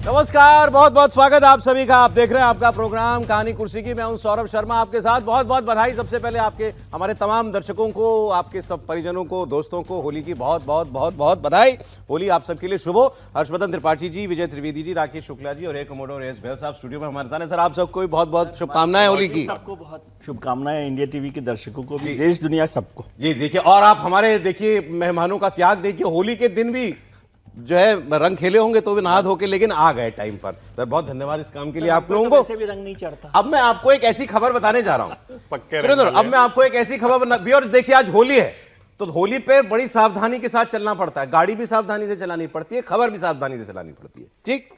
नमस्कार, बहुत बहुत स्वागत आप सभी का। आप देख रहे हैं आपका प्रोग्राम कहानी कुर्सी की। मैं हूं सौरभ शर्मा आपके साथ। बहुत बहुत बधाई सबसे पहले आपके हमारे तमाम दर्शकों को, आपके सब परिजनों को, दोस्तों को होली की बहुत बहुत बहुत बहुत बधाई। होली आप सबके लिए शुभ हो। हर्षवर्धन त्रिपाठी जी, विजय त्रिवेदी जी, राकेश शुक्ला जी और ए कमोडोर एस भेल साहब स्टूडियो में हमारे साथ हैं। सर आप सबको बहुत बहुत शुभकामनाएं होली की। सबको बहुत शुभकामनाएं, इंडिया टीवी के दर्शकों को भी, देश दुनिया सबको। जी देखिए, और आप हमारे देखिए मेहमानों का त्याग देखिए। होली के दिन भी जो है रंग खेले होंगे तो भी नहा धो के, लेकिन आ गए टाइम पर। सर बहुत धन्यवाद इस काम के लिए आप लोगों को। वैसे भी रंग नहीं चढ़ता। अब मैं आपको एक ऐसी खबर बताने जा रहा हूं। पक्के सुनिए, अब मैं आपको एक ऐसी खबर व्यूअर्स देखिए, आज होली है तो होली पे बड़ी सावधानी के साथ चलना पड़ता है। गाड़ी भी सावधानी से चलानी पड़ती है, खबर भी सावधानी से चलानी पड़ती है, ठीक?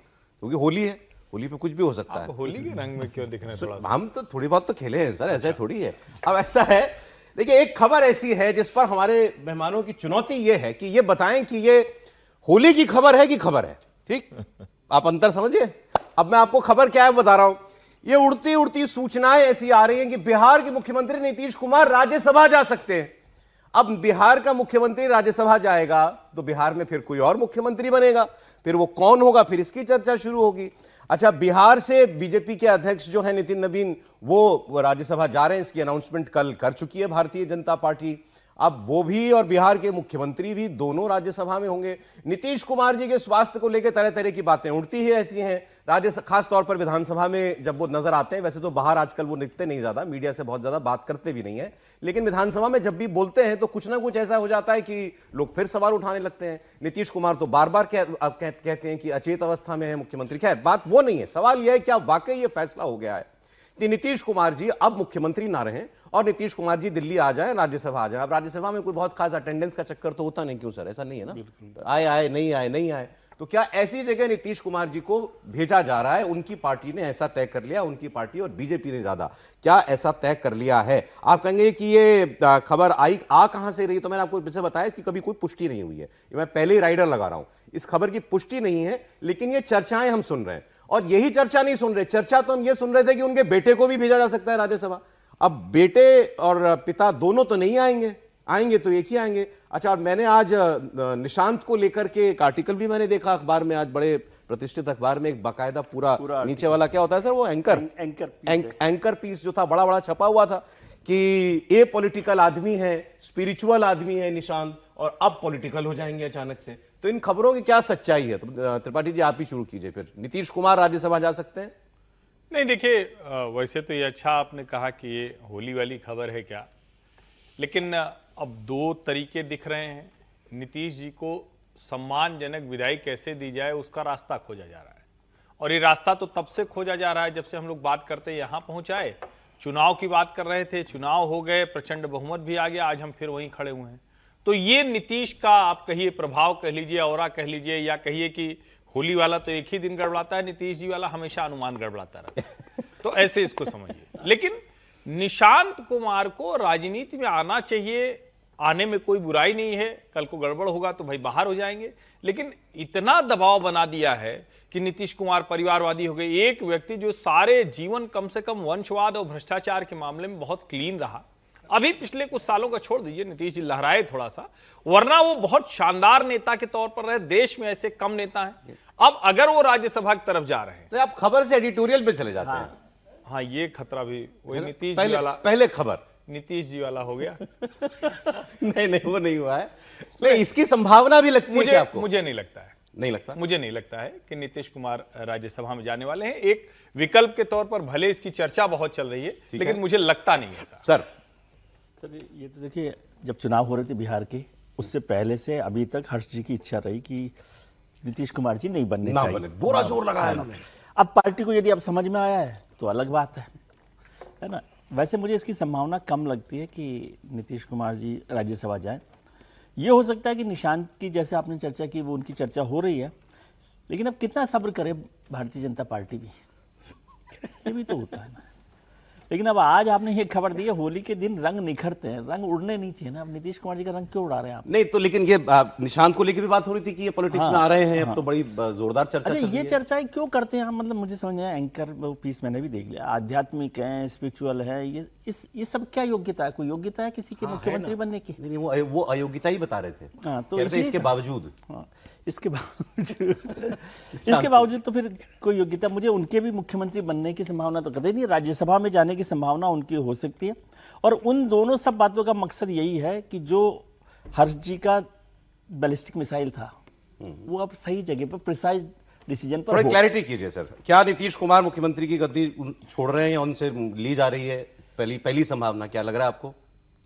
क्योंकि होली है, होली पे कुछ भी हो सकता है। होली के रंग में क्यों दिख रहे हैं? थोड़ा सा हम तो थोड़ी बहुत तो खेले हैं सर, ऐसा थोड़ी है। अब ऐसा है, देखिए एक खबर ऐसी है जिस पर हमारे मेहमानों की चुनौती ये है कि ये बताएं कि ये होली की खबर है कि खबर है, ठीक? आप अंतर समझिए। अब मैं आपको खबर क्या है बता रहा हूं। ये उड़ती उड़ती सूचनाएं ऐसी आ रही हैं कि बिहार के मुख्यमंत्री नीतीश कुमार राज्यसभा जा सकते हैं। अब बिहार का मुख्यमंत्री राज्यसभा जाएगा तो बिहार में फिर कोई और मुख्यमंत्री बनेगा, फिर वो कौन होगा, फिर इसकी चर्चा शुरू होगी। अच्छा, बिहार से बीजेपी के अध्यक्ष जो है नितिन नवीन, वो राज्यसभा जा रहे हैं। इसकी अनाउंसमेंट कल कर चुकी है भारतीय जनता पार्टी। अब वो भी और बिहार के मुख्यमंत्री भी दोनों राज्यसभा में होंगे। नीतीश कुमार जी के स्वास्थ्य को लेकर तरह तरह की बातें उड़ती ही रहती हैं खास तौर पर विधानसभा में जब वो नजर आते हैं। वैसे तो बाहर आजकल वो निकलते नहीं, ज्यादा मीडिया से बहुत ज्यादा बात करते भी नहीं है, लेकिन विधानसभा में जब भी बोलते हैं तो कुछ ना कुछ ऐसा हो जाता है कि लोग फिर सवाल उठाने लगते हैं। नीतीश कुमार तो बार बार कहते हैं कि अचेत अवस्था में है मुख्यमंत्री। खैर, बात वो नहीं है, सवाल यह है क्या वाकई ये फैसला हो गया है कि नीतीश कुमार जी अब मुख्यमंत्री ना रहें और नीतीश कुमार जी दिल्ली आ जाए, राज्यसभा आ जाए। अब राज्यसभा में कोई बहुत खास अटेंडेंस का चक्कर तो होता नहीं, क्यों सर? ऐसा नहीं है ना, आए आए नहीं आए नहीं आए। तो क्या ऐसी जगह नीतीश कुमार जी को भेजा जा रहा है? उनकी पार्टी ने ऐसा तय कर लिया, उनकी पार्टी और बीजेपी ने ज्यादा क्या ऐसा तय कर लिया है? आप कहेंगे कि ये खबर आ कहां से रही, तो मैंने आपको पीछे बताया इसकी कभी कोई पुष्टि नहीं हुई है। मैं पहले ही राइडर लगा रहा हूं, इस खबर की पुष्टि नहीं है, लेकिन ये चर्चाएं हम सुन रहे हैं। और यही चर्चा नहीं सुन रहे, चर्चा तो हम ये सुन रहे थे कि उनके बेटे को भी भेजा जा सकता है राज्यसभा। अब बेटे और पिता दोनों तो नहीं आएंगे, आएंगे तो एक ही आएंगे। अच्छा, और मैंने आज निशांत को लेकर के एक आर्टिकल भी मैंने देखा अखबार में, आज बड़े प्रतिष्ठित अखबार में, एक बाकायदा पूरा नीचे वाला क्या होता है सर, वो एंकर पीस जो था बड़ा बड़ा छपा हुआ था कि ये पॉलिटिकल आदमी है, स्पिरिचुअल आदमी है निशांत, और अब पॉलिटिकल हो जाएंगे अचानक से। तो इन खबरों की क्या सच्चाई है? तो त्रिपाठी जी आप ही शुरू कीजिए फिर। नीतीश कुमार राज्यसभा जा सकते हैं? नहीं, देखिए वैसे तो ये अच्छा आपने कहा कि ये होली वाली खबर है क्या, लेकिन अब दो तरीके दिख रहे हैं। नीतीश जी को सम्मानजनक विदाई कैसे दी जाए उसका रास्ता खोजा जा रहा है, और ये रास्ता तो तब से खोजा जा रहा है जब से हम लोग बात करते यहाँ पहुंचाए। चुनाव की बात कर रहे थे, चुनाव हो गए, प्रचंड बहुमत भी आ गया, आज हम फिर वहीं खड़े हुए हैं। तो ये नीतीश का आप कहिए प्रभाव कह लीजिए, औरा कह लीजिए, या कहिए कि होली वाला तो एक ही दिन गड़बड़ाता है, नीतीश जी वाला हमेशा अनुमान गड़बड़ाता रहता है। तो ऐसे इसको समझिए। लेकिन निशांत कुमार को राजनीति में आना चाहिए, आने में कोई बुराई नहीं है। कल को गड़बड़ होगा तो भाई बाहर हो जाएंगे, लेकिन इतना दबाव बना दिया है कि नीतीश कुमार परिवारवादी हो गए। एक व्यक्ति जो सारे जीवन कम से कम वंशवाद और भ्रष्टाचार के मामले में बहुत क्लीन रहा, अभी पिछले कुछ सालों का छोड़ दीजिए, नीतीश जी लहराए थोड़ा सा, वरना वो बहुत शानदार नेता के तौर पर रहे। देश में ऐसे कम नेता हैं। अब अगर वो राज्यसभा की तरफ जा रहे हैं तो आप खबर से एडिटोरियल पे चले जाते हैं। हाँ, ये खतरा भी वही नीतीश जी वाला, पहले खबर नीतीश जी वाला हो गया। नहीं वो नहीं हुआ है। नहीं, इसकी संभावना भी लगती है क्या आपको? मुझे नहीं लगता है। नहीं लगता? मुझे नहीं लगता है कि नीतीश कुमार राज्यसभा में जाने वाले हैं। एक विकल्प के तौर पर भले इसकी चर्चा बहुत चल रही है, लेकिन मुझे लगता नहीं है सर। ये तो देखिए, जब चुनाव हो रहे थे बिहार के, उससे पहले से अभी तक हर्ष जी की इच्छा रही कि नीतीश कुमार जी नहीं बनने चाहिए। बुरा जोर लगाया इन्होंने। अब पार्टी को यदि अब समझ में आया है तो अलग बात है ना। वैसे मुझे इसकी संभावना कम लगती है कि नीतीश कुमार जी राज्यसभा जाएं। ये हो सकता है कि निशांत की, जैसे आपने चर्चा की, वो उनकी चर्चा हो रही है, लेकिन अब कितना सब्र करे भारतीय जनता पार्टी भी, ये भी तो होता है ना। लेकिन अब आज आपने ये खबर दी है, होली के दिन रंग निखरते हैं, रंग उड़ने नहीं चाहिए ना। अब नीतीश कुमार जी का रंग क्यों उड़ा रहे हैं आप? नहीं तो लेकिन ये निशांत को लेकर भी बात हो रही थी कि ये पॉलिटिक्स में आ रहे हैं, अब तो बड़ी जोरदार चर्चा अच्छा, चल रही ये है। चर्चाएं क्यों करते हैं? मतलब मुझे समझ नहीं आया। एंकर वो पीस मैंने भी देख लिया, आध्यात्मिक है, स्पिरिचुअल है, ये सब क्या योग्यता है? कोई योग्यता है किसी के मुख्यमंत्री बनने की? नहीं वो अयोग्यता ही बता रहे थे। हाँ, तो कह रहे थे इसलिए इसके बावजूद हाँ, इसके बावजूद तो फिर कोई योग्यता, मुझे उनके भी मुख्यमंत्री बनने की संभावना तो कतई नहीं, राज्यसभा में जाने की संभावना उनकी हो सकती है। और उन दोनों सब बातों का मकसद यही है कि जो हर्ष जी का बैलिस्टिक मिसाइल था वो अब सही जगह पर प्रिसाइज डिसीजन पर थोड़ी हो। क्लैरिटी कीजिए सर, क्या नीतीश कुमार मुख्यमंत्री की गद्दी छोड़ रहे हैं या उनसे ली जा रही है? पहली संभावना क्या लग रहा है आपको?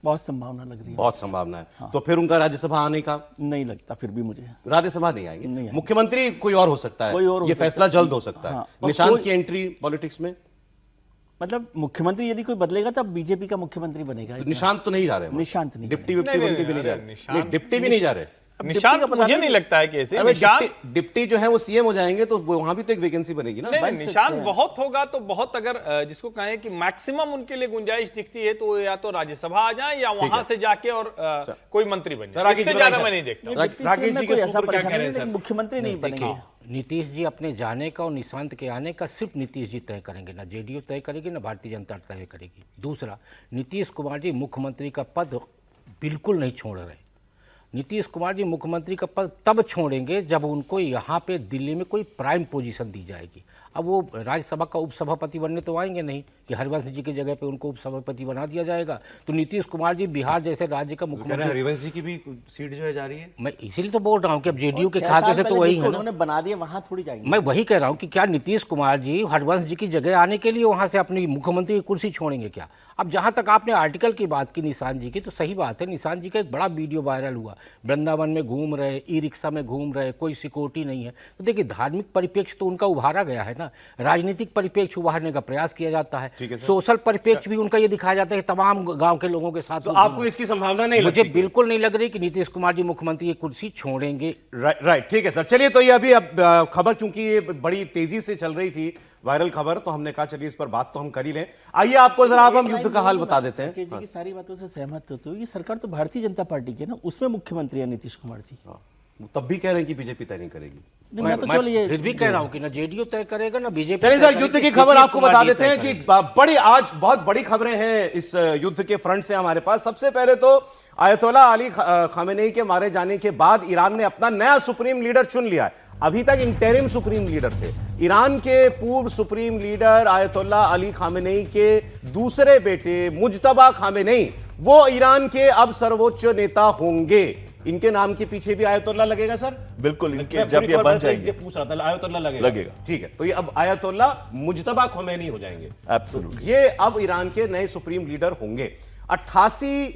बहुत संभावना लग रही है। बहुत संभावना है। तो फिर उनका राज्यसभा आने का नहीं लगता फिर भी मुझे। राज्यसभा नहीं आएंगे, नहीं आएंगे। मुख्यमंत्री कोई और हो सकता है, कोई और हो ये सकता है। फैसला जल्द हो सकता है। हाँ, और निशांत कोई- की एंट्री पॉलिटिक्स में, मतलब मुख्यमंत्री यदि कोई बदलेगा तब बीजेपी का मुख्यमंत्री बनेगा। तो निशांत तो नहीं जा रहे, निशांत नहीं डिप्टी विप्टी नहीं, बन के भी नहीं, नहीं जा अरे रहे, निशांत- नहीं, डिप्टी भी नहीं जा रहे। अब निशांत डिप्टी का पता मुझे नहीं लगता है कि ऐसे अरे निशांत डिप्टी जो है वो सीएम हो जाएंगे तो वहां भी तो एक वैकेंसी बनेगी ना। नहीं, बन नहीं, सकते निशान हैं। बहुत होगा तो बहुत, अगर जिसको कहें कि मैक्सिमम उनके लिए गुंजाइश दिखती है तो या तो राज्यसभा आ जाए या वहां से जाके और कोई मंत्री बन जाए। इससे ज्यादा मैं नहीं देखता। नहीं, डिप्टी राकेश सीएम में जी कोई के ऐसा सूत्र क्या कह परेशानी रहे हैं नहीं, लेकिन सर? मुख्यमंत्री नहीं बनेंगे। नीतीश जी अपने जाने का और निशांत के आने का सिर्फ नीतीश जी तय करेंगे, ना जेडीयू तय करेगी ना भारतीय जनता तय करेगी। दूसरा, नीतीश कुमार जी मुख्यमंत्री का पद बिल्कुल नहीं छोड़ रहे। नीतीश कुमार जी मुख्यमंत्री का पद तब छोड़ेंगे जब उनको यहाँ पे दिल्ली में कोई प्राइम पोजीशन दी जाएगी। अब वो राज्यसभा का उपसभापति बनने तो आएंगे नहीं कि हरिवंश जी की जगह पे उनको उपसभापति बना दिया जाएगा। तो नीतीश कुमार जी बिहार जैसे राज्य का मुख्यमंत्री, हरिवंश जी की भी सीट जो है जा रही है। मैं इसीलिए तो बोल रहा हूँ कि अब जेडीयू के 6 खाते साल से तो पहले वही जिसको है ना। उन्होंने बना दिया वहां थोड़ी जाएंगे। मैं वही कह रहा हूँ कि क्या नीतीश कुमार जी हरिवंश जी की जगह आने के लिए वहां से अपनी मुख्यमंत्री की कुर्सी छोड़ेंगे क्या? अब जहां तक आपने आर्टिकल की बात की निशांत जी की, तो सही बात है। निशांत जी का एक बड़ा वीडियो वायरल हुआ, वृंदावन में घूम रहे, ई रिक्शा में घूम रहे, कोई सिक्योरिटी नहीं है। तो देखिए, धार्मिक परिप्रेक्ष्य तो उनका उभारा गया है ना, राजनीतिक परिप्रेक्ष्य उभारने का प्रयास किया जाता है, सोशल परिप्रेक्ष्य भी उनका ये दिखाया जाता है कि तमाम गांव के लोगों के साथ। तो आपको इसकी संभावना नहीं मुझे लगती? बिल्कुल नहीं लग रही कि नीतीश कुमार जी मुख्यमंत्री की कुर्सी छोड़ेंगे। राइट, ठीक है सर। चलिए, तो ये अभी अब खबर क्योंकि ये बड़ी तेजी से चल रही थी, वायरल खबर, तो हमने कहा चलिए इस पर बात तो हम कर ही लें। आइए आपको जरा अब हम युद्ध का हाल बता देते हैं। राकेश जी की सारी बातों से सहमत होते हुए, ये सरकार तो भारतीय जनता पार्टी की है ना, उसमें मुख्यमंत्री है नीतीश कुमार जी। तब भी कह रहे हैं कि बीजेपी तय नहीं करेगी। नहीं, मैं तो केवल ये फिर भी कह रहा हूं कि ना जेडीयू तय करेगा ना बीजेपी। चलिए सर, युद्ध की खबर आपको बता देते हैं कि बड़ी आज बहुत बड़ी खबरें हैं इस युद्ध के फ्रंट से हमारे पास। सबसे पहले तो आयतोला अली खामेनेई के मारे जाने के बाद ईरान ने अपना नया सुप्रीम लीडर चुन लिया है। अभी तक इंटरिम सुप्रीम लीडर थे। ईरान के पूर्व सुप्रीम लीडर आयतोल्ला अली खामेनेई के दूसरे बेटे मुज्तबा खामेनेई वो ईरान के अब सर्वोच्च नेता होंगे। इनके नाम के पीछे भी आयतोल्ला लगेगा सर? बिल्कुल, इनके जब ये बन जाएंगे पूछ रहा था, आयतोल्ला लगेगा। ठीक है, तो ये अब आयतोल्ला मुज्तबा खोमेनी हो जाएंगे। एब्सोल्युटली। ये अब ईरान के नए सुप्रीम लीडर होंगे। 88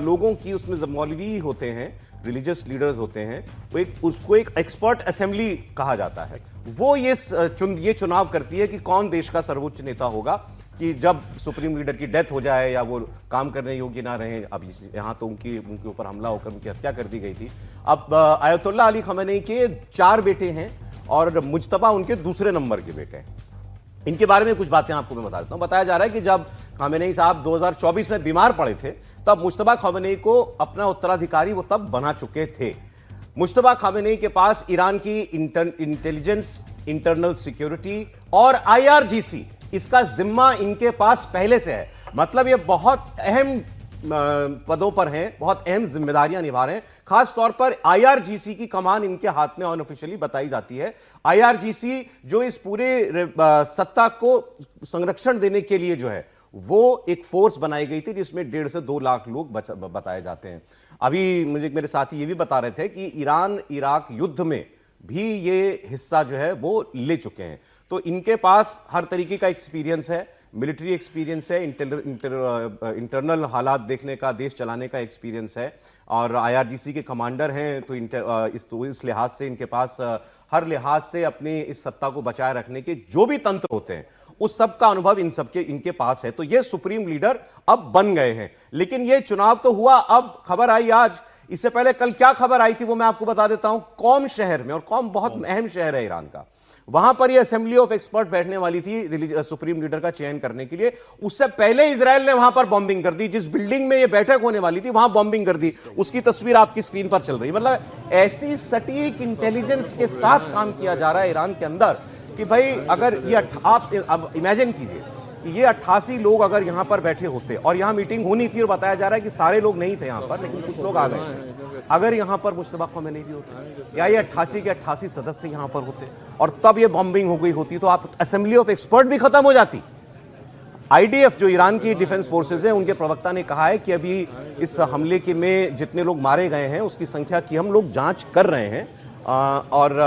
लोगों की उसमें मौलवी होते हैं, रिलीजियस लीडर्स होते हैं, वो उसको एक एक्सपर्ट असेंबली कहा जाता है। वो ये चुनाव करती है कि कौन देश का सर्वोच्च नेता होगा, कि जब सुप्रीम लीडर की डेथ हो जाए या वो काम करने योग्य ना रहे। अब यहाँ तो उनके ऊपर हमला होकर उनकी हत्या कर दी गई थी। अब आयतोल्ला अली खमेनेई के 4 बेटे हैं और मुज्तबा उनके दूसरे नंबर के बेटे हैं। इनके बारे में कुछ बातें आपको मैं बता देता हूं। बताया जा रहा है कि जब खामेनेई साहब 2024 में बीमार पड़े थे, तब मुज्तबा खामेनेई को अपना उत्तराधिकारी वो तब बना चुके थे। मुज्तबा खामेनेई के पास ईरान की इंटेलिजेंस, इंटरनल सिक्योरिटी और IRGC, इसका जिम्मा इनके पास पहले से है। मतलब ये बहुत अहम पदों पर हैं, बहुत अहम जिम्मेदारियां निभा रहे हैं। खास तौर पर IRGC की कमान इनके हाथ में अनऑफिशियली बताई जाती है। IRGC जो इस पूरे सत्ता को संरक्षण देने के लिए जो है वो एक फोर्स बनाई गई थी, जिसमें 1.5 से 2 लाख लोग बताए जाते हैं। अभी मुझे मेरे साथी ये भी बता रहे थे कि ईरान इराक युद्ध में भी ये हिस्सा जो है वो ले चुके हैं। तो इनके पास हर तरीके का एक्सपीरियंस है, मिलिट्री एक्सपीरियंस है, इंटरनल हालात देखने का, देश चलाने का एक्सपीरियंस है, और IRGC के कमांडर हैं। तो इस लिहाज से इनके पास हर लिहाज से अपनी इस सत्ता को बचाए रखने के जो भी तंत्र होते हैं, उस सब का अनुभव इनके पास है। तो ये सुप्रीम लीडर अब बन गए हैं। लेकिन ये चुनाव तो हुआ, अब खबर आई आज। इससे पहले कल क्या खबर आई थी वो मैं आपको बता देता हूं। कौम शहर में, और कौम बहुत अहम शहर है ईरान का, वहां पर ये असेंबली ऑफ एक्सपर्ट बैठने वाली थी सुप्रीम लीडर का चयन करने के लिए। उससे पहले इजराइल ने वहां पर बॉम्बिंग कर दी। जिस बिल्डिंग में ये बैठक होने वाली थी वहां बॉम्बिंग कर दी। उसकी तस्वीर आपकी स्क्रीन पर चल रही है। मतलब ऐसी सटीक इंटेलिजेंस के साथ काम किया जा रहा है ईरान के अंदर कि भाई अगर ये आप अब इमेजिन कीजिए कि ये 88 लोग अगर यहां पर बैठे होते और यहां मीटिंग होनी थी और बताया जा रहा है कि सारे लोग नहीं थे यहां पर, लेकिन कुछ लोग आ गए। अगर यहां पर मुश्तबा ख़ोमेनी भी होते या ये 88 के 88 सदस्य यहां पर होते और तब ये बॉम्बिंग हो गई होती तो आप असेंबली ऑफ एक्सपर्ट भी खत्म हो जाती। आईडीएफ जो ईरान की डिफेंस फोर्सेज हैं, उनके प्रवक्ता ने कहा है कि अभी इस हमले के में जितने लोग मारे गए हैं उसकी संख्या की हम लोग जांच कर रहे हैं और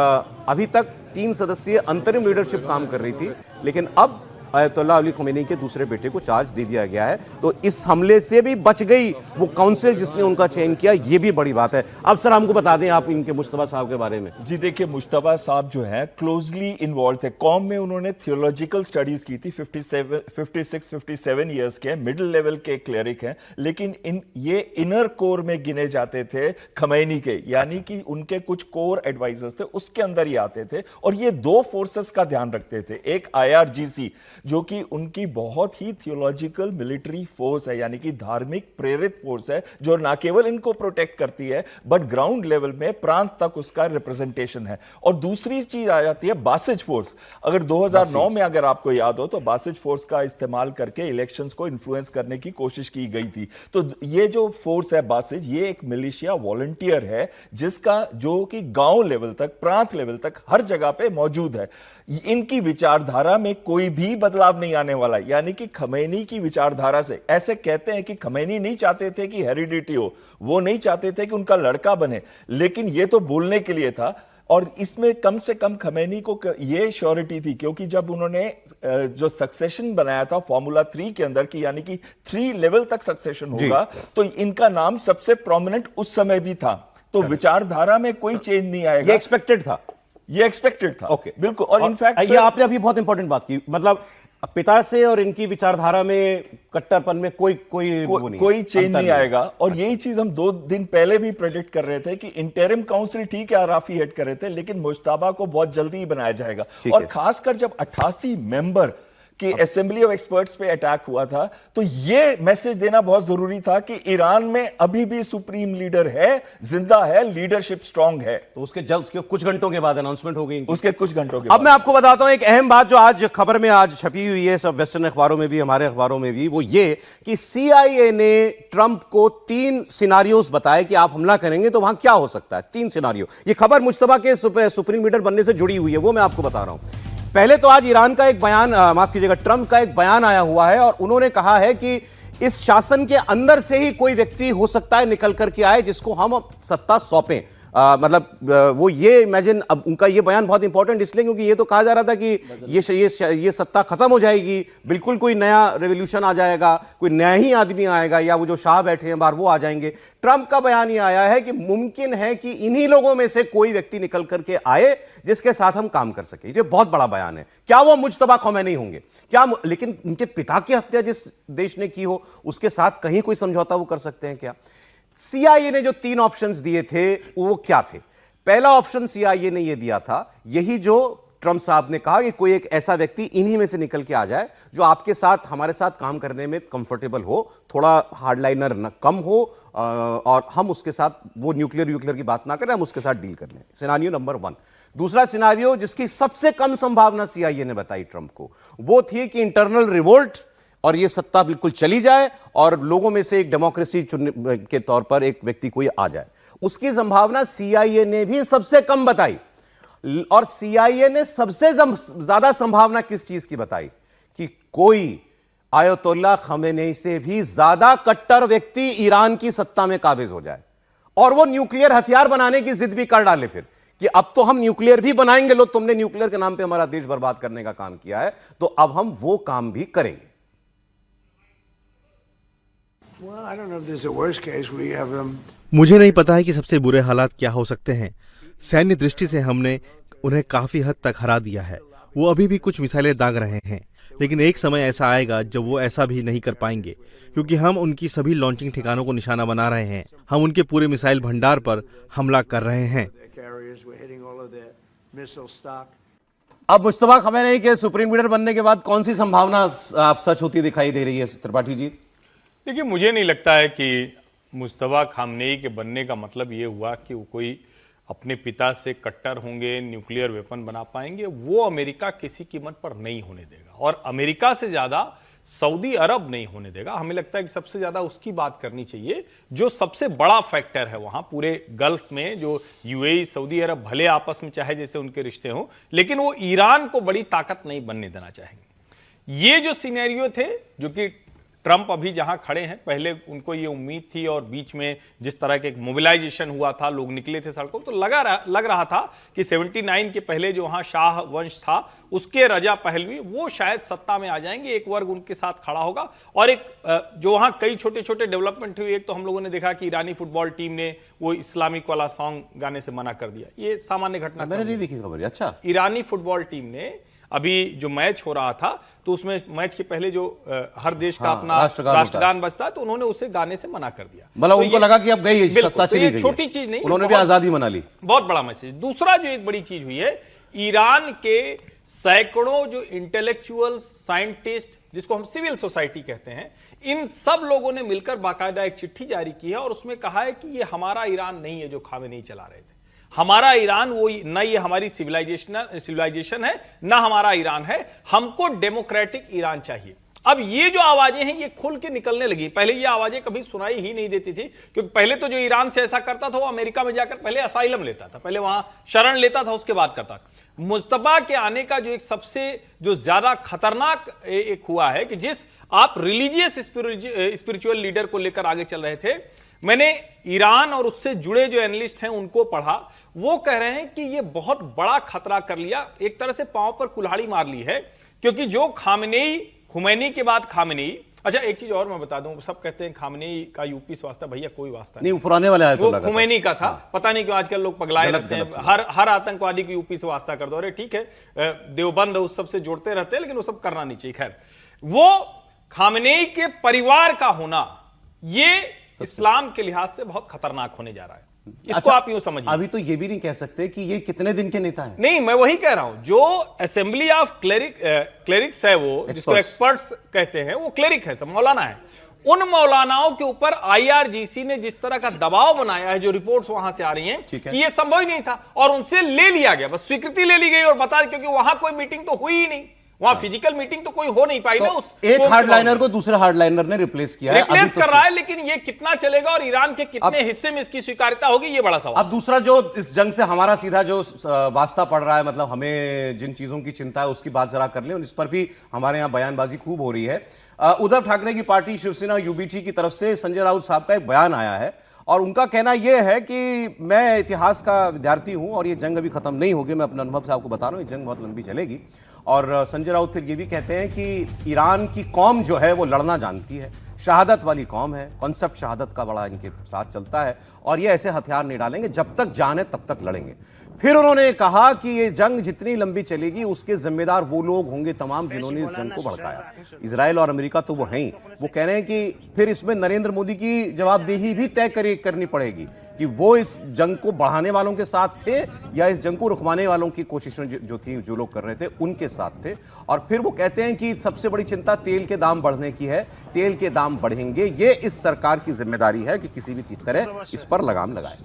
अभी तक 3 सदस्यीय अंतरिम लीडरशिप काम कर रही थी, लेकिन अब अयतुल्लाह अली ख़ुमैनी के दूसरे बेटे को चार्ज दे दिया गया है। तो इस हमले से भी बच गई वो काउंसिल जिसने उनका चयन किया, ये भी बड़ी बात है। अब सर हमको बता दें आप इनके मुश्तबा साहब के बारे में। जी देखिए, मुश्तबा साहब जो है क्लोजली इन्वॉल्व थे। कॉम में उन्होंने थियोलॉजिकल स्टडीज की थी। 56-57 ईयर्स के, मिडिल लेवल के क्लेरिक हैं, लेकिन ये इनर कोर में गिने जाते थे ख़ुमैनी के, यानी कि उनके कुछ कोर एडवाइजर्स थे, उसके अंदर ही आते थे और ये 2 फोर्सेस का ध्यान रखते थे। एक IRGC जो कि उनकी बहुत ही थियोलॉजिकल मिलिट्री फोर्स है, यानी कि धार्मिक प्रेरित फोर्स है, जो ना केवल इनको प्रोटेक्ट करती है बट ग्राउंड लेवल में प्रांत तक उसका रिप्रेजेंटेशन है। और दूसरी चीज आ जाती है बासिज फोर्स। अगर 2009 में अगर आपको याद हो तो बासिज फोर्स का इस्तेमाल करके इलेक्शंस को इन्फ्लुएंस करने की कोशिश की गई थी। तो ये जो फोर्स है बासिज, ये एक मिलिशिया वॉलंटियर है जिसका जो कि गांव लेवल तक, प्रांत लेवल तक हर जगह पे मौजूद है। इनकी विचारधारा में कोई भी बदलाव नहीं आने वाला, यानी कि ख़ुमैनी की विचारधारा से। ऐसे कहते हैं कि ख़ुमैनी नहीं चाहते थे कि हेरिडिटी हो, वो नहीं चाहते थे कि उनका लड़का बने, लेकिन ये तो बोलने के लिए था। और इसमें कम से कम ख़ुमैनी को ये श्योरिटी थी, क्योंकि जब उन्होंने जो सक्सेशन बनाया था फॉर्मूला 3 के अंदर की, यानी कि 3 लेवल तक सक्सेशन होगा, तो इनका नाम सबसे प्रोमिनेंट उस समय भी था। तो विचारधारा में कोई चेंज नहीं आएगा। ये एक्सपेक्टेड था, ये एक्सपेक्टेड था। ओके, बिल्कुल। और इनफैक्ट ये आपने अभी बहुत इंपॉर्टेंट बात की, मतलब पिता से और इनकी विचारधारा में, कट्टरपन में कोई चेंज नहीं आएगा। और यही चीज हम 2 दिन पहले भी प्रेडिक्ट कर रहे थे कि इंटरिम काउंसिल ठीक है, आराफी हेड कर रहे थे, लेकिन मुश्तबा को बहुत जल्दी ही बनाया जाएगा। और खासकर जब 88 मेंबर कि असेंबली ऑफ एक्सपर्ट्स पे अटैक हुआ था, तो यह मैसेज देना बहुत जरूरी था कि ईरान में अभी भी सुप्रीम लीडर है, जिंदा है, लीडरशिप स्ट्रांग है। तो उसके कुछ घंटों के बाद अनाउंसमेंट हो गई। उसके कुछ घंटों के अब मैं आपको बताता हूं एक अहम बात जो आज खबर में आज छपी हुई है, सब वेस्टर्न अखबारों में भी, हमारे अखबारों में भी, वो ये कि CIA ने ट्रंप को 3 सिनारियोज बताए कि आप हमला करेंगे तो वहां क्या हो सकता है। 3 सिनारियो। ये खबर मुश्तबा के सुप्रीम लीडर बनने से जुड़ी हुई है, वो मैं आपको बता रहा हूं। पहले तो आज ईरान का एक बयान, माफ कीजिएगा, ट्रंप का एक बयान आया हुआ है और उन्होंने कहा है कि इस शासन के अंदर से ही कोई व्यक्ति हो सकता है निकल करके आए जिसको हम सत्ता सौंपें। मतलब वो ये इमेजिन, अब उनका ये बयान बहुत इंपॉर्टेंट इसलिए क्योंकि ये तो कहा जा रहा था कि ये सत्ता खत्म हो जाएगी, बिल्कुल कोई नया रेवोल्यूशन आ जाएगा, कोई नया ही आदमी आएगा, या वो जो शाह बैठे हैं बाहर वो आ जाएंगे। ट्रंप का बयान ये आया है कि मुमकिन है कि इन्हीं लोगों में से कोई व्यक्ति निकल करके आए जिसके साथ हम काम कर सके। ये बहुत बड़ा बयान है। क्या वो मुज्तबा ख़ुमैनी होंगे क्या? लेकिन उनके पिता की हत्या जिस देश ने की हो उसके साथ कहीं कोई समझौता वो कर सकते हैं क्या? CIA ने जो 3 ऑप्शंस दिए थे वो क्या थे? पहला ऑप्शन CIA ने ये दिया था, यही जो ट्रंप साहब ने कहा कि कोई एक ऐसा व्यक्ति इन्हीं में से निकल के आ जाए जो आपके साथ, हमारे साथ काम करने में कंफर्टेबल हो, थोड़ा हार्डलाइनर न कम हो, और हम उसके साथ वो न्यूक्लियर की बात ना करें, हम उसके साथ डील कर लें। Scenario number 1। दूसरा सिनारियो जिसकी सबसे कम संभावना CIA ने बताई ट्रंप को, वो थी कि इंटरनल रिवोल्ट और ये सत्ता बिल्कुल चली जाए और लोगों में से एक डेमोक्रेसी चुनने के तौर पर एक व्यक्ति कोई आ जाए। उसकी संभावना CIA ने भी सबसे कम बताई। और CIA ने सबसे ज्यादा संभावना किस चीज की बताई? कि कोई आयतुल्लाह ख़ुमैनी से भी ज्यादा कट्टर व्यक्ति ईरान की सत्ता में काबिज हो जाए और वो न्यूक्लियर हथियार बनाने की जिद भी कर डाले फिर कि अब तो हम न्यूक्लियर भी बनाएंगे, लो तुमने न्यूक्लियर के नाम पे हमारा देश बर्बाद करने का काम किया है तो अब हम वो काम भी करेंगे। मुझे नहीं पता है कि सबसे बुरे हालात क्या हो सकते हैं। सैन्य दृष्टि से हमने उन्हें काफी हद तक हरा दिया है। वो अभी भी कुछ मिसाइलें दाग रहे हैं, लेकिन एक समय ऐसा आएगा जब वो ऐसा भी नहीं कर पाएंगे, क्योंकि हम उनकी सभी लॉन्चिंग ठिकानों को निशाना बना रहे हैं। हम उनके पूरे मिसाइल भंडार पर हमला कर रहे हैं। अब मुश्तबा खमेनी के सुप्रीम लीडर बनने के बाद कौन सी संभावना आप सच होती दिखाई दे रही है त्रिपाठी जी? देखिए, मुझे नहीं लगता है कि मुश्तबा खामनेई के बनने का मतलब ये हुआ कि वो कोई अपने पिता से कट्टर होंगे, न्यूक्लियर वेपन बना पाएंगे। वो अमेरिका किसी कीमत पर नहीं होने देगा, और अमेरिका से ज्यादा सऊदी अरब नहीं होने देगा। हमें लगता है कि सबसे ज्यादा उसकी बात करनी चाहिए जो सबसे बड़ा फैक्टर है वहां पूरे गल्फ में, जो यूएई सऊदी अरब भले आपस में चाहे जैसे उनके रिश्ते हों, लेकिन वो ईरान को बड़ी ताकत नहीं बनने देना चाहेंगे। ये जो सिनेरियो थे, जो कि ट्रंप अभी जहां खड़े हैं, पहले उनको ये उम्मीद थी, और बीच में जिस तरह के एक मोबिलाइजेशन हुआ था, लोग निकले थे सड़कों, तो लग रहा था कि 79 के पहले जो वहां शाह वंश था उसके रजा पहलवी वो शायद सत्ता में आ जाएंगे, एक वर्ग उनके साथ खड़ा होगा। और एक जो वहां कई छोटे छोटे डेवलपमेंट हुई, एक तो हम लोगों ने देखा कि ईरानी फुटबॉल टीम ने वो इस्लामिक वाला सॉन्ग गाने से मना कर दिया। ये सामान्य घटना मैंने नहीं देखी खबर। अच्छा, ईरानी फुटबॉल टीम ने अभी जो मैच हो रहा था, तो उसमें मैच के पहले जो हर देश का अपना राष्ट्रगान बजता है, तो उन्होंने उसे गाने से मना कर दिया। मतलब तो उनको लगा कि अब गई सत्ता चली गई, छोटी चीज नहीं, उन्होंने भी आजादी मना ली। बहुत बड़ा मैसेज। दूसरा जो एक बड़ी चीज हुई है, ईरान के सैकड़ों जो इंटेलेक्चुअल साइंटिस्ट, जिसको हम सिविल सोसाइटी कहते हैं, इन सब लोगों ने मिलकर बाकायदा एक चिट्ठी जारी की है, और उसमें कहा है कि ये हमारा ईरान नहीं है जो खामेनी चला रहे थे। हमारा ईरान वो न, ये हमारी सिविलाइजेशन है, ना हमारा ईरान है, हमको डेमोक्रेटिक ईरान चाहिए। अब ये जो आवाजें हैं ये खुल के निकलने लगी। पहले ये आवाजें कभी सुनाई ही नहीं देती थी, क्योंकि पहले तो जो ईरान से ऐसा करता था वो अमेरिका में जाकर पहले असाइलम लेता था, पहले वहां शरण लेता था, उसके बाद करता। मुस्तफा के आने का जो एक सबसे जो ज्यादा खतरनाक एक हुआ है कि जिस आप रिलीजियस स्पिरिचुअल लीडर को लेकर आगे चल रहे थे, मैंने ईरान और उससे जुड़े जो एनालिस्ट हैं उनको पढ़ा, वो कह रहे हैं कि ये बहुत बड़ा खतरा कर लिया, एक तरह से पांव पर कुल्हाड़ी मार ली है, क्योंकि जो खुमैनी के बाद खामेनी। अच्छा, एक चीज और मैं बता दूं, सब कहते हैं खामेनी का यूपी से वास्ता, भैया कोई वास्ता नहीं, पुराने वाले वो खुमैनी का था। पता नहीं क्यों आजकल लोग पगलाए रहते हैं, हर आतंकवादी को यूपी से वास्ता कर दो। अरे ठीक है, देवबंद उस सब से जोड़ते रहते हैं, लेकिन वो सब करना नहीं चाहिए। खैर, वो खामेनी के परिवार का होना ये इस्लाम के लिहाज से बहुत खतरनाक होने जा रहा है। इसको अच्छा, आप यूं समझिए। अभी तो ये भी नहीं कह सकते कि ये कितने दिन के नेता हैं। नहीं, मैं वही कह रहा हूं, जो असेंबली ऑफ क्लेरिक्स है, वो जिसको एक्सपर्ट्स कहते हैं, वो क्लेरिक है, सब मौलाना है। उन मौलानाओं के ऊपर आईआरजीसी ने जिस तरह का दबाव बनाया है, जो रिपोर्ट्स वहां से आ रही हैं कि ये संभव ही नहीं था, और उनसे ले लिया गया, बस स्वीकृति ले ली गई और बता, क्योंकि वहां कोई मीटिंग तो हुई ही नहीं, वहां फिजिकल मीटिंग तो कोई हो नहीं पाई, तो ना उस एक हार्डलाइनर को दूसरे हार्डलाइनर ने रिप्लेस किया है, रिप्लेस कर रहा है, लेकिन ये कितना चलेगा और ईरान के कितने हिस्से में इसकी स्वीकार्यता होगी, ये बड़ा सवाल। अब दूसरा जो इस जंग से हमारा सीधा जो वास्ता पड़ रहा है, मतलब हमें जिन चीजों की चिंता है उसकी बात जरा कर लें, और इस पर भी हमारे यहाँ बयानबाजी खूब हो रही है। उद्धव ठाकरे की पार्टी शिवसेना यूबीटी की तरफ से संजय राउत साहब का एक बयान आया है, और उनका कहना यह है कि मैं इतिहास का विद्यार्थी हूं और ये जंग अभी खत्म नहीं होगी, मैं अपने अनुभव से आपको बता रहा हूं, ये जंग बहुत लंबी चलेगी। और संजय राउत फिर ये भी कहते हैं कि ईरान की कौम जो है वो लड़ना जानती है, शहादत वाली कौम है, कॉन्सेप्ट शहादत का बड़ा इनके साथ चलता है, और ये ऐसे हथियार नहीं डालेंगे, जब तक जान है तब तक लड़ेंगे। फिर उन्होंने कहा कि ये जंग जितनी लंबी चलेगी उसके जिम्मेदार वो लोग होंगे तमाम जिन्होंने इस जंग को भड़काया, इजराइल और अमेरिका तो वो हैं ही। वो कह रहे हैं कि फिर इसमें नरेंद्र मोदी की जवाबदेही भी तय करनी पड़ेगी कि वो इस जंग को बढ़ाने वालों के साथ थे या इस जंग को रुकवाने वालों की कोशिशें जो थी, जो लोग कर रहे थे उनके साथ थे। और फिर वो कहते हैं कि सबसे बड़ी चिंता तेल के दाम बढ़ने की है, तेल के दाम बढ़ेंगे, ये इस सरकार की जिम्मेदारी है कि किसी भी तरह इस पर लगाम लगाए।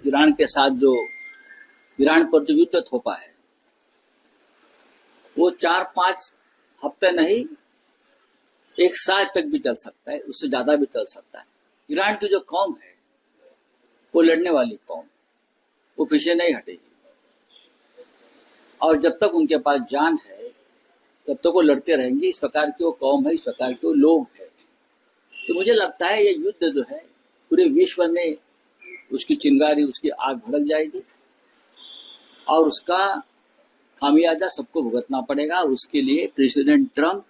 ईरान के साथ जो ईरान पर जो युद्ध थोपा है वो 4-5 हफ्ते नहीं, एक साल तक भी चल सकता है, उससे ज्यादा भी चल सकता है। ईरान की जो कौम है वो लड़ने वाली कौम, वो पीछे नहीं हटेगी, और जब तक उनके पास जान है तब तक वो लड़ते रहेंगे। इस प्रकार की वो कौम है, इस प्रकार के वो लोग हैं। तो मुझे लगता है ये युद्ध जो है पूरे विश्व में उसकी चिंगारी, उसकी आग भड़क जाएगी, और उसका खामियाजा सबको भुगतना पड़ेगा। उसके लिए प्रेसिडेंट ट्रंप,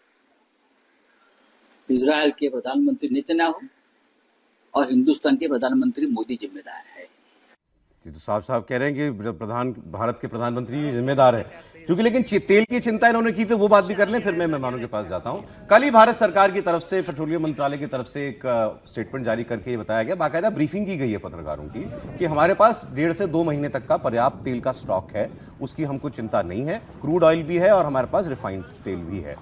इजराइल के प्रधानमंत्री नेतन्याहू और हिंदुस्तान के प्रधानमंत्री मोदी जिम्मेदार है। ये तो साफ साफ कह रहे हैं कि भारत के प्रधानमंत्री जिम्मेदार है, क्योंकि लेकिन तेल की चिंता इन्होंने की तो वो बात भी कर लें, फिर मैं मेहमानों के पास जाता हूं। कल ही भारत सरकार की तरफ से, पेट्रोलियम मंत्रालय की तरफ से एक स्टेटमेंट जारी करके ये बताया गया, बाकायदा ब्रीफिंग की गई है पत्रकारों की, कि हमारे पास 1.5 से 2 महीने तक का पर्याप्त तेल का स्टॉक है, उसकी हमको चिंता नहीं है। क्रूड ऑयल भी है और हमारे पास रिफाइंड तेल भी है।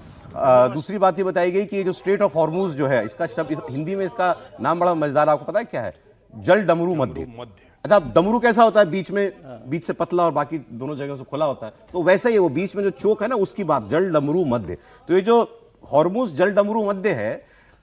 दूसरी बात ये बताई गई कि ये जो स्ट्रेट ऑफ हॉर्मूज जो है, इसका शब्द हिंदी में इसका नाम बड़ा मजेदार, आपको पता है क्या है? जल डमरू मध्य। अच्छा, डमरू कैसा होता है? बीच से पतला और बाकी दोनों जगह से खुला होता है, तो वैसे ही वो बीच में जो चोक है ना, उसकी बात, जल डमरू मध्य। तो ये जो हॉर्मूज जल डमरू मध्य है,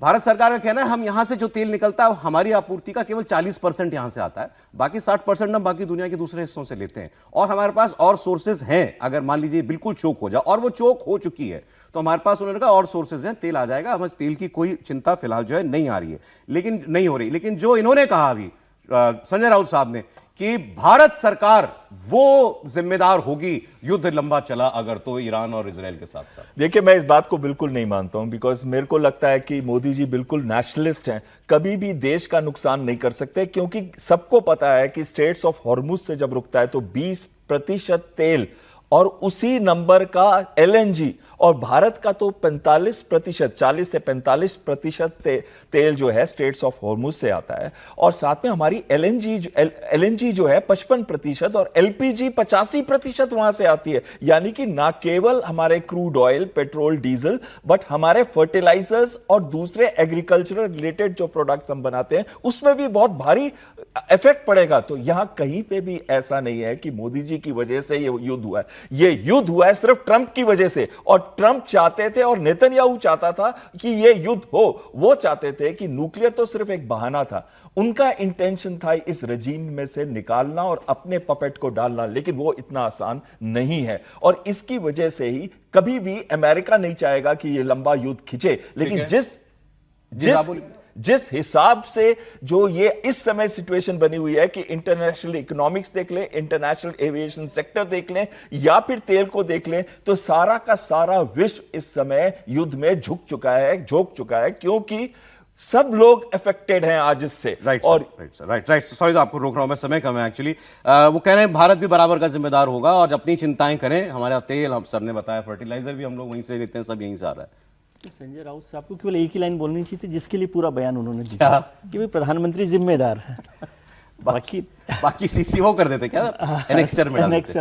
भारत सरकार का कहना है हम यहां से जो तेल निकलता है हमारी आपूर्ति का केवल 40% यहां से आता है, बाकी 60% हम बाकी दुनिया के दूसरे हिस्सों से लेते हैं। और हमारे पास और सोर्सेज हैं, अगर मान लीजिए बिल्कुल चोक हो जाए, और वो चोक हो चुकी है, तो हमारे पास उन्होंने कहा और सोर्सेज हैं, तेल आ जाएगा, हमें तेल की कोई चिंता फिलहाल जो है नहीं आ रही है, लेकिन नहीं हो रही। लेकिन जो इन्होंने कहा अभी संजय राउत साहब ने कि भारत सरकार वो जिम्मेदार होगी युद्ध लंबा चला अगर तो ईरान और इजराइल के साथ साथ। देखिए, मैं इस बात को बिल्कुल नहीं मानता हूं, बिकॉज मेरे को लगता है कि मोदी जी बिल्कुल नेशनलिस्ट हैं, कभी भी देश का नुकसान नहीं कर सकते, क्योंकि सबको पता है कि स्ट्रेट्स ऑफ हॉर्मुज से जब रुकता है तो 20% तेल और उसी नंबर का एलएनजी, और भारत का तो 45%, 40 से 45% तेल जो है स्ट्रेट्स ऑफ हॉर्मुज से आता है, और साथ में हमारी एलएनजी जो है 55% और एलपीजी 85% वहां से आती है। यानी कि ना केवल हमारे crude oil, petrol, diesel, but हमारे फर्टिलाइजर्स और दूसरे एग्रीकल्चरल रिलेटेड जो प्रोडक्ट्स हम बनाते हैं उसमें भी बहुत भारी इफेक्ट पड़ेगा। तो यहां कहीं पे भी ऐसा नहीं है कि मोदी जी की वजह से ये युद्ध हुआ है। ये युद्ध हुआ है सिर्फ ट्रंप की वजह से, और ट्रंप चाहते थे और नेतन्याहू चाहता था कि ये युद्ध हो। वो चाहते थे कि न्यूक्लियर तो सिर्फ एक बहाना था, उनका इंटेंशन था इस रजीम में से निकालना और अपने पपेट को डालना, लेकिन वो इतना आसान नहीं है। और इसकी वजह से ही कभी भी अमेरिका नहीं चाहेगा कि ये लंबा युद्ध खिंचे, लेकिन जिस हिसाब से जो ये इस समय सिचुएशन बनी हुई है कि इंटरनेशनल इकोनॉमिक्स देख लें, इंटरनेशनल एविएशन सेक्टर देख लें, या फिर तेल को देख लें, तो सारा का सारा विश्व इस समय युद्ध में झोंक चुका है, क्योंकि सब लोग अफेक्टेड हैं आज इससे। राइट, सॉरी तो आपको रोक रहा हूं मैं, समय कम है एक्चुअली। वो कह रहे हैं भारत भी बराबर का जिम्मेदार होगा और अपनी चिंताएं करें। हमारा तेल, हम सर ने बताया, फर्टिलाइजर भी हम लोग वहीं से लेते हैं, सब यहीं से आ रहा है। संजय राउत साहब को केवल एक ही लाइन बोलनी चाहिए थी, जिसके लिए पूरा बयान उन्होंने दिया कि भाई प्रधानमंत्री जिम्मेदार है, बाकी सीसी वो कर देते क्या, एनेक्सर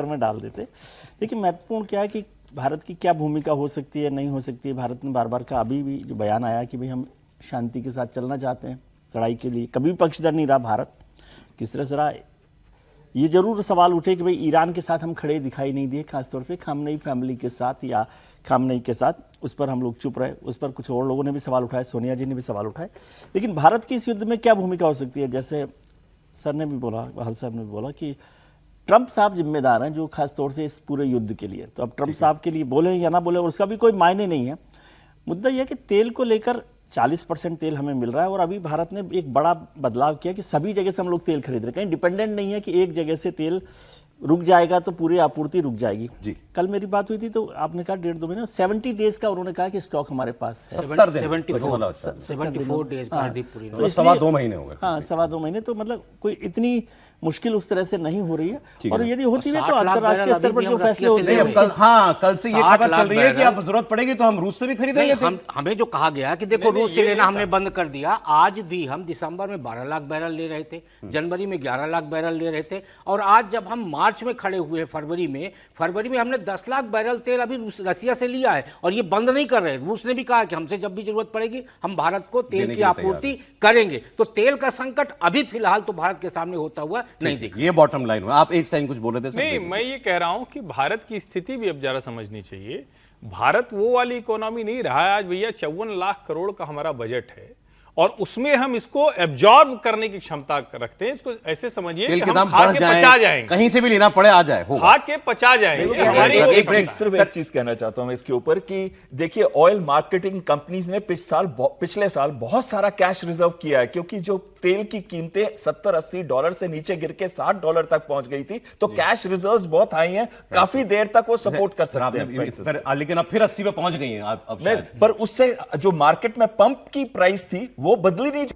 में डाल देते। लेकिन महत्वपूर्ण क्या है कि भारत की क्या भूमिका हो सकती है, नहीं हो सकती है। भारत ने बार बार कहा, अभी भी जो बयान आया कि भाई हम शांति के साथ चलना चाहते हैं, लड़ाई के लिए कभी भी पक्षधर नहीं रहा भारत। किस तरह से रहा, ये जरूर सवाल उठे कि भाई ईरान के साथ हम खड़े दिखाई नहीं दिए, खासतौर से खामनेई फैमिली के साथ या खामनेई के साथ, उस पर हम लोग चुप रहे। उस पर कुछ और लोगों ने भी सवाल उठाए, सोनिया जी ने भी सवाल उठाए। लेकिन भारत की इस युद्ध में क्या भूमिका हो सकती है? जैसे सर ने भी बोला, बहाल साहब ने भी बोला कि ट्रंप साहब जिम्मेदार हैं जो खासतौर से इस पूरे युद्ध के लिए। तो अब ट्रंप साहब के लिए बोले या ना बोले, और उसका भी कोई मायने नहीं है। मुद्दा यह कि तेल को लेकर 40% तेल हमें मिल रहा है, और अभी भारत ने एक बड़ा बदलाव किया कि सभी जगह से हम लोग तेल खरीद रहे हैं। कहीं डिपेंडेंट नहीं है कि एक जगह से तेल रुक जाएगा तो पूरी आपूर्ति रुक जाएगी। जी, कल मेरी बात हुई थी तो आपने कहा 1.5-2 महीने, 70 डेज का उन्होंने कहा कि स्टॉक हमारे पास है। 74 डेज, तो 2.25 महीने हो गए। हाँ, 2.25 महीने। तो मतलब कोई इतनी मुश्किल उस तरह से नहीं हो रही है, और यदि होती है तो अंतरराष्ट्रीय स्तर पर जो फैसले होते हैं। कल से ये खबर चल रही है कि अब जरूरत पड़ेगी तो हम रूस से भी खरीदेंगे। हमें जो कहा गया कि देखो रूस से लेना हमने बंद कर दिया। आज भी हम दिसंबर में 12 लाख बैरल ले रहे थे, जनवरी में 11 लाख बैरल ले रहे थे, और आज जब हम मार्च में खड़े हुए हैं, फरवरी में हमने 10 लाख बैरल तेल अभी रसिया से लिया है, और ये बंद नहीं कर रहे। रूस ने भी कहा कि हमसे जब भी जरूरत पड़ेगी हम भारत को तेल की आपूर्ति करेंगे। तो तेल का संकट अभी फिलहाल तो भारत के सामने होता हुआ नहीं दिख। ये बॉटम लाइन है। आप एक साइन कुछ बोल रहे थे? नहीं, मैं ये कह रहा हूं कि भारत की स्थिति भी अब जरा समझनी चाहिए। भारत वो वाली इकोनॉमी नहीं रहा है आज भैया। 54 लाख करोड़ का हमारा बजट है, और उसमें हम इसको एब्जॉर्ब करने की क्षमता रखते हैं। इसको ऐसे समझिए कि हम खा के पचा जाएंगे, कहीं से भी लेना पड़े आ जाए, खा के पचा जाएंगे। हमारी सिर्फ एक चीज कहना चाहता हूं मैं इसके ऊपर कि देखिए, ऑयल मार्केटिंग कंपनीज ने पिछले साल बहुत सारा कैश रिजर्व किया है, क्योंकि जो तेल की कीमतें $70-80 से नीचे गिर के $60 तक पहुंच गई थी, तो कैश रिजर्व्स बहुत हाई हैं, काफी देर तक वो सपोर्ट कर सकते हैं। लेकिन अब फिर 80 पे पहुंच गई हैं। पर उससे जो मार्केट में पंप की प्राइस थी वो बदली नहीं।